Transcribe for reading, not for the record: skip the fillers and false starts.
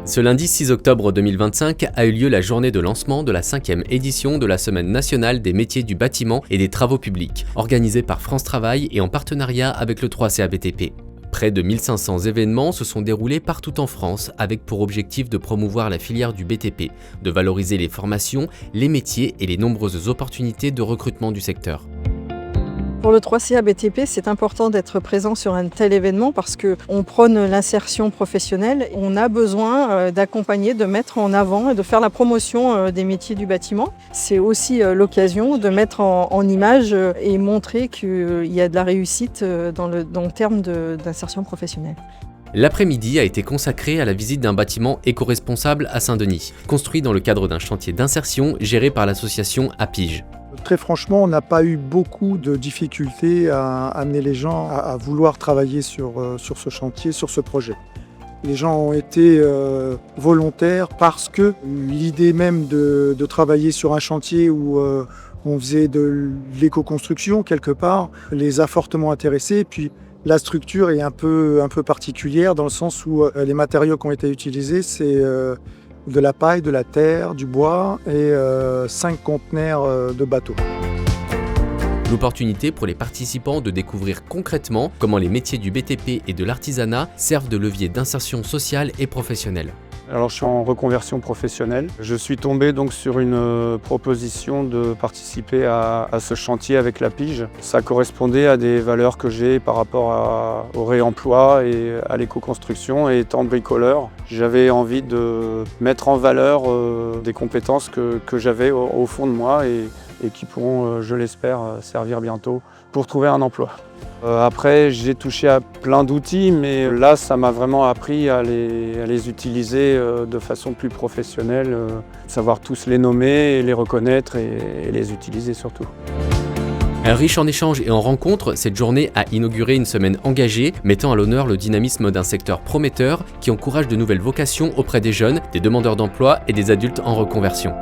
Ce lundi 6 octobre 2025 a eu lieu la journée de lancement de la 5e édition de la Semaine nationale des métiers du bâtiment et des travaux publics, organisée par France Travail et en partenariat avec le 3CA BTP. Près de 1500 événements se sont déroulés partout en France avec pour objectif de promouvoir la filière du BTP, de valoriser les formations, les métiers et les nombreuses opportunités de recrutement du secteur. Pour le 3CA BTP, c'est important d'être présent sur un tel événement parce qu'on prône l'insertion professionnelle. On a besoin d'accompagner, de mettre en avant et de faire la promotion des métiers du bâtiment. C'est aussi l'occasion de mettre en image et montrer qu'il y a de la réussite dans le terme d'insertion professionnelle. L'après-midi a été consacré à la visite d'un bâtiment éco-responsable à Saint-Denis, construit dans le cadre d'un chantier d'insertion géré par l'association APIGE. Très franchement, on n'a pas eu beaucoup de difficultés à amener les gens à vouloir travailler sur ce chantier, sur ce projet. Les gens ont été volontaires parce que l'idée même de travailler sur un chantier où on faisait de l'éco-construction quelque part les a fortement intéressés. Puis la structure est un peu particulière dans le sens où les matériaux qui ont été utilisés, c'est de la paille, de la terre, du bois et 5 conteneurs de bateaux. L'opportunité pour les participants de découvrir concrètement comment les métiers du BTP et de l'artisanat servent de levier d'insertion sociale et professionnelle. Alors je suis en reconversion professionnelle. Je suis tombé donc sur une proposition de participer à ce chantier avec l'APIGE. Ça correspondait à des valeurs que j'ai par rapport au réemploi et à l'éco-construction. Et étant bricoleur, j'avais envie de mettre en valeur des compétences que j'avais au fond de moi et qui pourront, je l'espère, servir bientôt pour trouver un emploi. Après, j'ai touché à plein d'outils, mais là, ça m'a vraiment appris à les utiliser de façon plus professionnelle, savoir tous les nommer, les reconnaître et les utiliser surtout. Riche en échanges et en rencontres, cette journée a inauguré une semaine engagée, mettant à l'honneur le dynamisme d'un secteur prometteur qui encourage de nouvelles vocations auprès des jeunes, des demandeurs d'emploi et des adultes en reconversion.